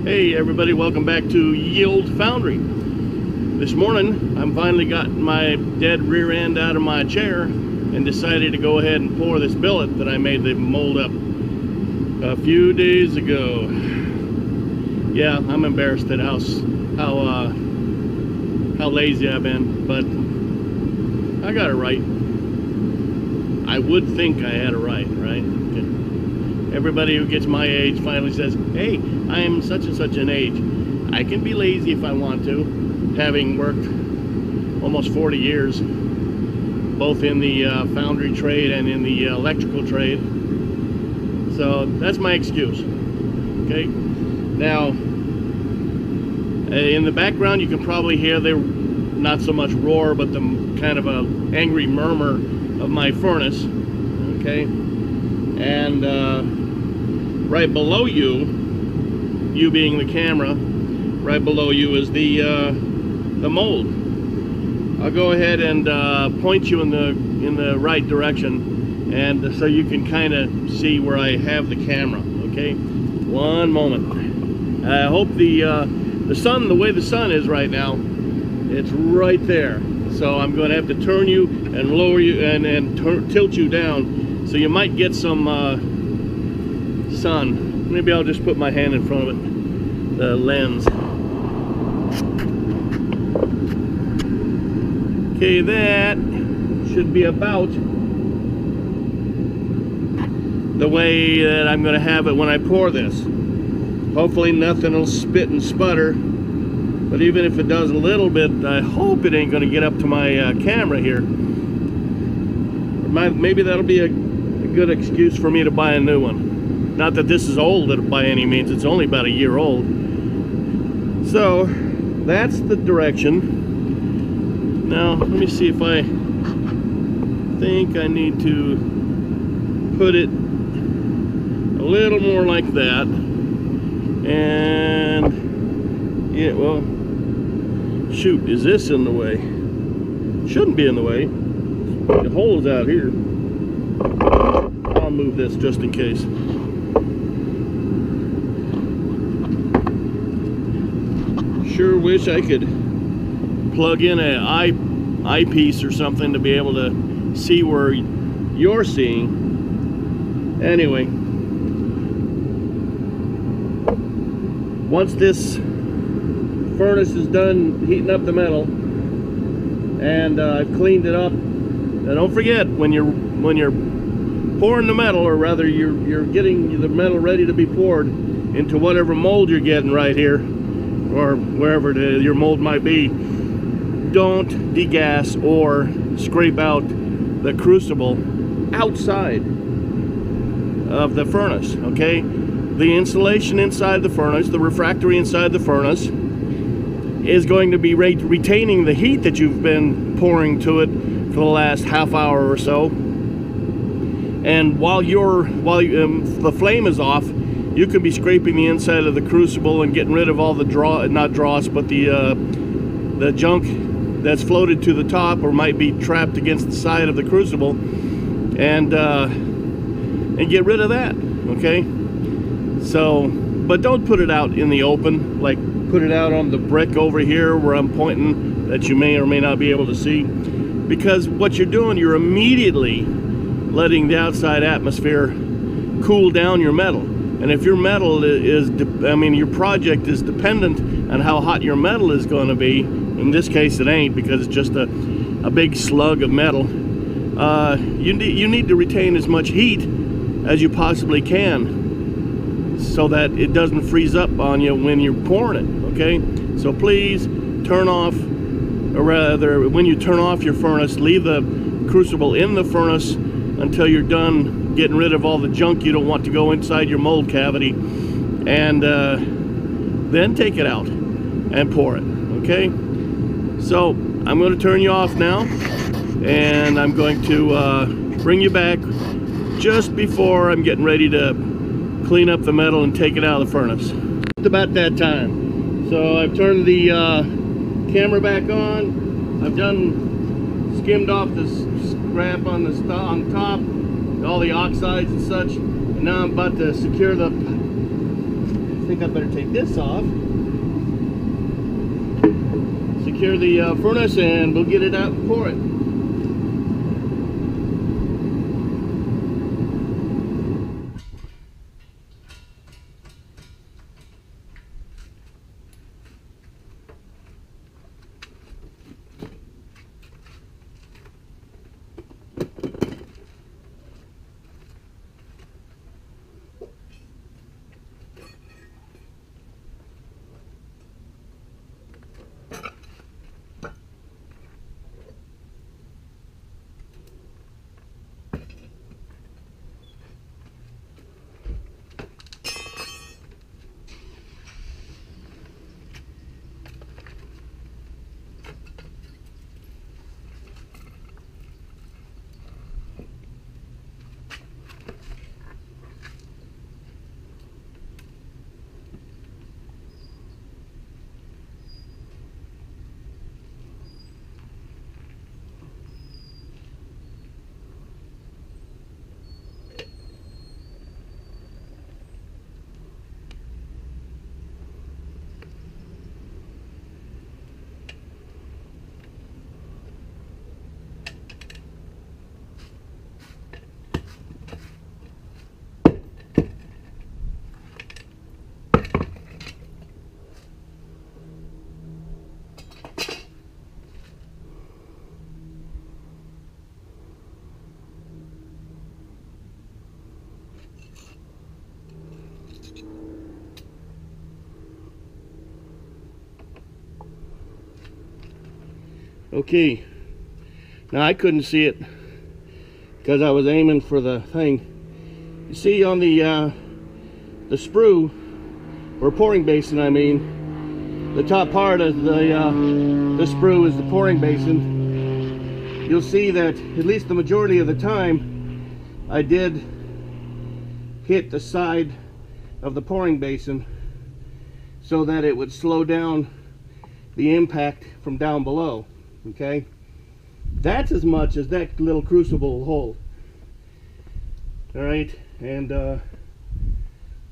Hey everybody, welcome back to Yield Foundry. This morning I'm finally got my dead rear end out of my chair and decided to go ahead and pour this billet that I made the mold up a few days ago. Yeah, I'm embarrassed at how lazy I've been, but I got it right. I would think I had it right? Everybody who gets my age finally says, hey, I am such and such an age. I can be lazy if I want to, having worked almost 40 years, both in the foundry trade and in the electrical trade. So that's my excuse. Okay. Now, in the background, you can probably hear the not so much roar, but the kind of a angry murmur of my furnace. Okay. And right below you being the camera, right below you is the mold. I'll go ahead and point you in the right direction, and so you can kind of see where I have the camera. Okay, one moment. I hope the sun, the way the sun is right now, it's right there. So I'm going to have to turn you and lower you and tilt you down, so you might get some sun. Maybe I'll just put my hand in front of it, the lens. Okay, that should be about the way that I'm going to have it when I pour this. Hopefully nothing will spit and sputter, but even if it does a little bit, I hope it ain't going to get up to my camera here. Maybe that'll be a good excuse for me to buy a new one. Not that this is old by any means, it's only about a year old. So that's the direction. Now let me see if I think I need to put it a little more like that. And yeah, well, shoot, is this in the way? Shouldn't be in the way. The hole is out here. I'll move this just in case. Sure wish I could plug in an eyepiece or something to be able to see where you're seeing. Anyway, once this furnace is done heating up the metal and I've cleaned it up, now don't forget, when you're pouring the metal, or rather you're getting the metal ready to be poured into whatever mold you're getting right here, or wherever your mold might be, don't degas or scrape out the crucible outside of the furnace. Okay, the insulation inside the furnace, the refractory inside the furnace, is going to be retaining the heat that you've been pouring to it for the last half hour or so. And while the flame is off, you could be scraping the inside of the crucible and getting rid of all the the junk that's floated to the top or might be trapped against the side of the crucible, and get rid of that. Okay, so but don't put it out in the open, like put it out on the brick over here where I'm pointing, that you may or may not be able to see, because what you're doing, you're immediately letting the outside atmosphere cool down your metal. And if your metal your project is dependent on how hot your metal is going to be, in this case it ain't, because it's just a big slug of metal, you need to retain as much heat as you possibly can so that it doesn't freeze up on you when you're pouring it. Okay, so please turn off, or rather, when you turn off your furnace, leave the crucible in the furnace until you're done getting rid of all the junk you don't want to go inside your mold cavity, and then take it out and pour it. Okay, so I'm going to turn you off now, and I'm going to bring you back just before I'm getting ready to clean up the metal and take it out of the furnace. It's about that time. So I've turned the camera back on. I've skimmed off the scrap on top, all the oxides and such, and now I'm about to secure the think I better take this off, secure the furnace, and we'll get it out and pour it. Okay, now I couldn't see it because I was aiming for the thing. You see on the sprue, or pouring basin I mean, the top part of the sprue is the pouring basin. You'll see that at least the majority of the time I did hit the side of the pouring basin so that it would slow down the impact from down below. Okay, that's as much as that little crucible will hold. All right, and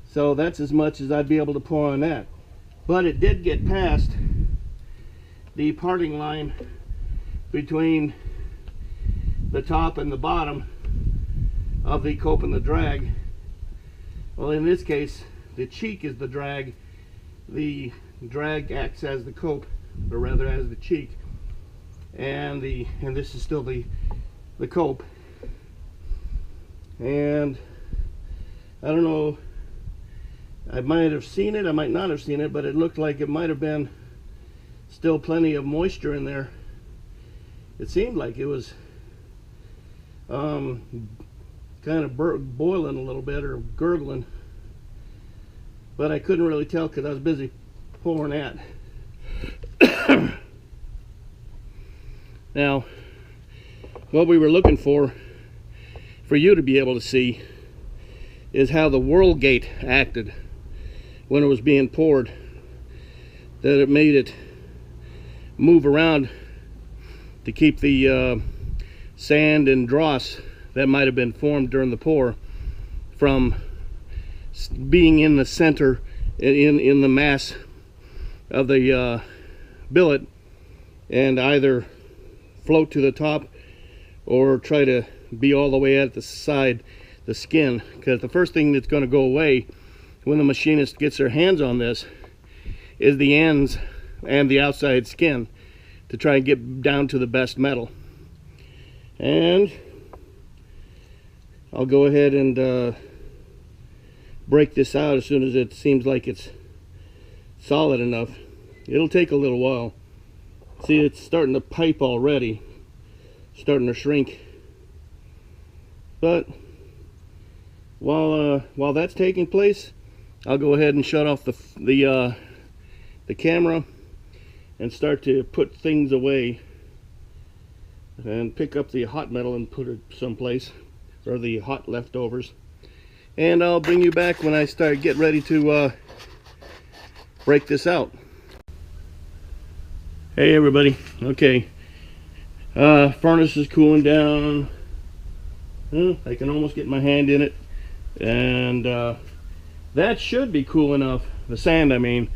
so that's as much as I'd be able to pour on that. But it did get past the parting line between the top and the bottom of the cope and the drag. Well, in this case, the cheek is the drag. The drag acts as the cope, or rather as the cheek. And this is still the cope, and I don't know, I might have seen it, I might not have seen it, but it looked like it might have been still plenty of moisture in there. It seemed like it was kind of boiling a little bit, or gurgling, but I couldn't really tell because I was busy pouring that. Now, what we were looking for you to be able to see, is how the whirl gate acted when it was being poured. That it made it move around to keep the sand and dross that might have been formed during the pour from being in the center, in the mass of the billet, and either float to the top or try to be all the way at the side, the skin, because the first thing that's going to go away when the machinist gets their hands on this is the ends and the outside skin, to try and get down to the best metal. And I'll go ahead and break this out as soon as it seems like it's solid enough. It'll take a little while. See, it's starting to pipe already, starting to shrink. But while that's taking place, I'll go ahead and shut off the camera and start to put things away, and pick up the hot metal and put it someplace, or the hot leftovers. And I'll bring you back when I get ready to break this out. Hey everybody, okay, furnace is cooling down. I can almost get my hand in it, and that should be cool enough, the sand I mean,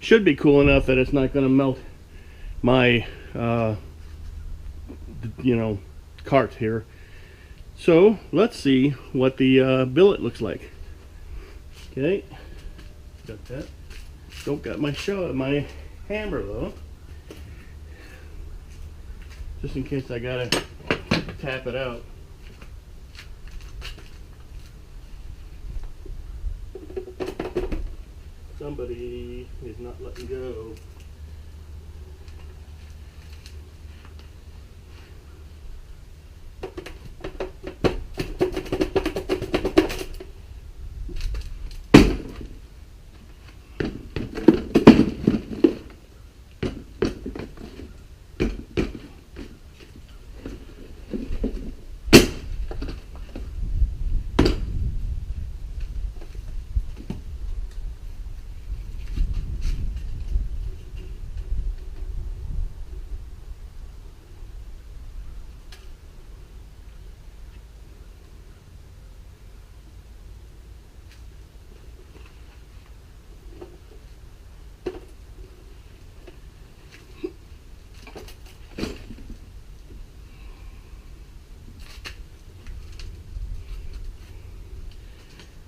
should be cool enough that it's not going to melt my you know, cart here. So let's see what the billet looks like. Okay, got that. Don't got my my hammer though, just in case I gotta tap it out. Somebody is not letting go.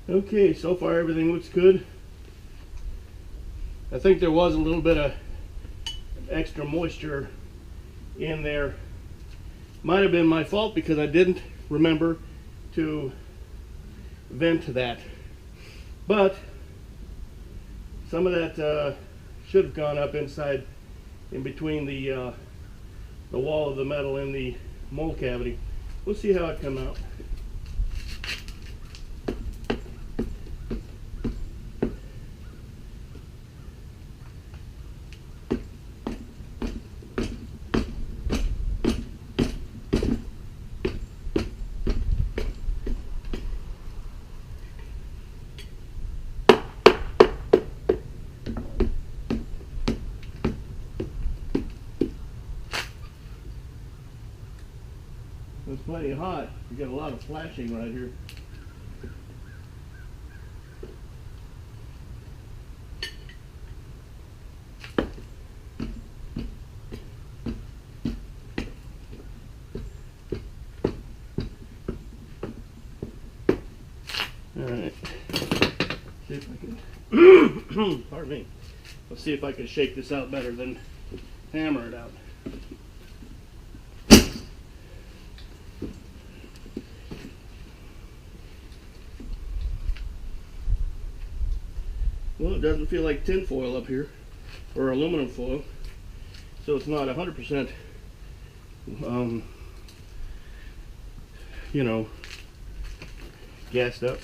Okay, so far everything looks good. I think there was a little bit of extra moisture in there. Might have been my fault because I didn't remember to vent that. But some of that should have gone up inside, in between the wall of the metal and the mold cavity. We'll see how it comes out. It's plenty hot. You get a lot of flashing right here. All right. See if I can. Pardon me. Let's see if I can shake this out better than hammer it out. Well, it doesn't feel like tin foil up here, or aluminum foil, so it's not 100%, you know, gassed up.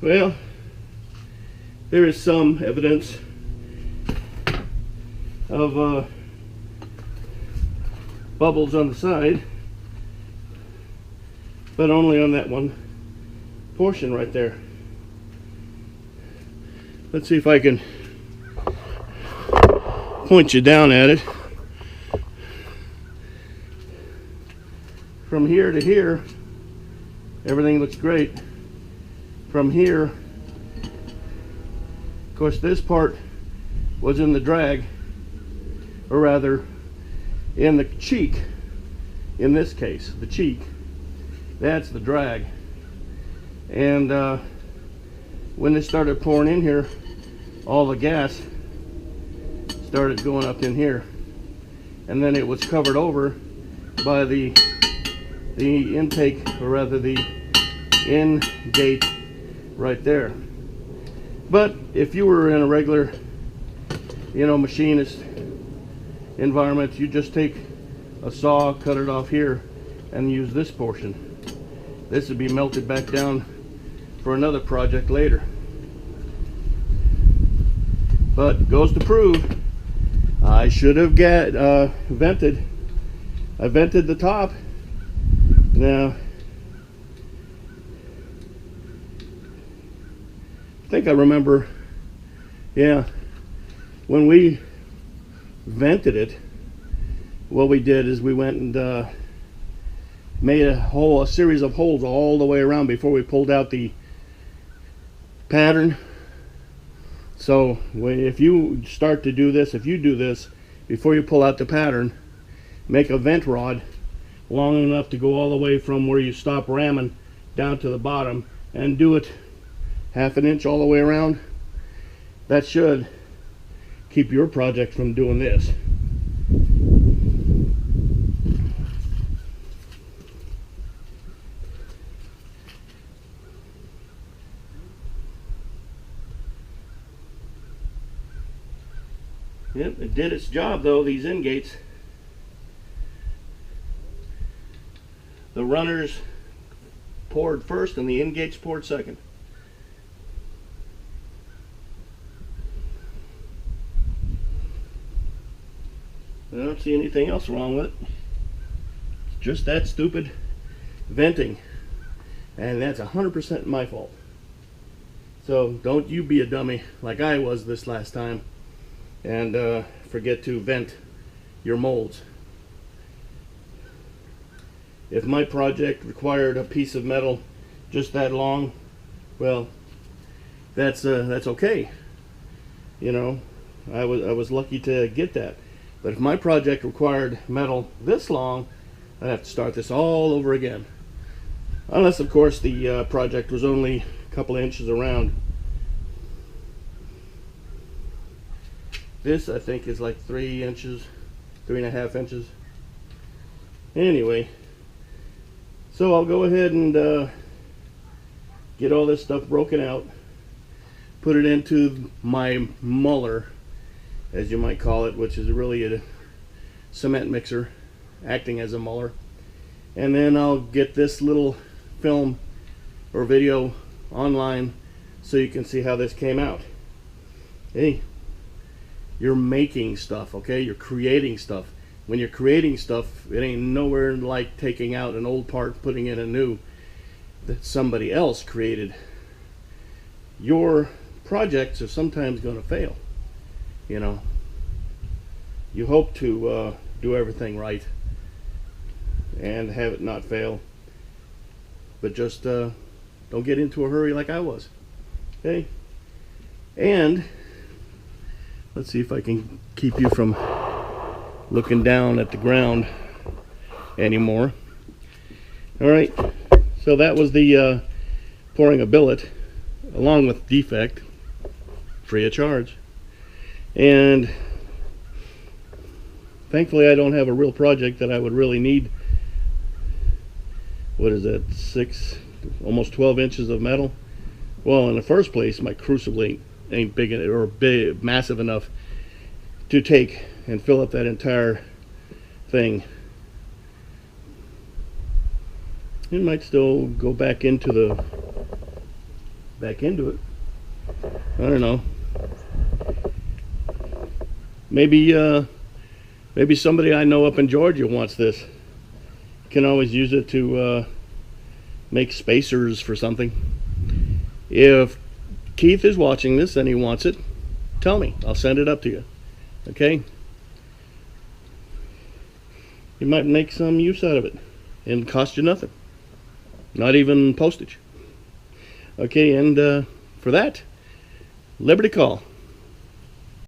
Well, there is some evidence of bubbles on the side, but only on that one portion right there. Let's see if I can point you down at it. From here to here, everything looks great. From here, of course, this part was in the drag, or rather in the cheek. In this case, the cheek, that's the drag. And when it started pouring in here, all the gas started going up in here, and then it was covered over by the intake, or rather the in gate right there. But if you were in a regular, machinist environment, you just take a saw, cut it off here, and use this portion. This would be melted back down for another project later. But goes to prove, I should have vented. I vented the top. Now, I think I remember, yeah, when we vented it, what we did is we went and made a series of holes all the way around before we pulled out the pattern. So if you start to do this, if you do this before you pull out the pattern, make a vent rod long enough to go all the way from where you stop ramming down to the bottom, and do it half an inch all the way around. That should keep your project from doing this. Yep, it did its job though, these end gates. The runners poured first and the end gates poured second. I don't see anything else wrong with it. It's just that stupid venting. And that's 100% my fault. So don't you be a dummy like I was this last time and forget to vent your molds. If my project required a piece of metal just that long, well, that's okay. I was lucky to get that. But if my project required metal this long, I'd have to start this all over again. Unless, of course, the project was only a couple of inches around. This, I think, is like 3 inches, 3.5 inches. Anyway, so I'll go ahead and get all this stuff broken out, put it into my muller, as you might call it, which is really a cement mixer acting as a muller. And then I'll get this little film or video online so you can see how this came out. Hey, you're making stuff, okay? You're creating stuff. When you're creating stuff, it ain't nowhere like taking out an old part, putting in a new that somebody else created. Your projects are sometimes going to fail. You hope to do everything right and have it not fail, but just don't get into a hurry like I was. Okay? And let's see if I can keep you from looking down at the ground anymore. Alright, so that was the pouring a billet along with defect, free of charge. And thankfully I don't have a real project that I would really need, what is that, 6, almost 12 inches of metal. Well, in the first place, my crucible ain't big or massive enough to take and fill up that entire thing. It might still go back into the back into it. I don't know. Maybe maybe somebody I know up in Georgia wants this. Can always use it to make spacers for something. If Keith is watching this and he wants it, tell me. I'll send it up to you. Okay? You might make some use out of it and cost you nothing. Not even postage. Okay, and for that, Liberty Call.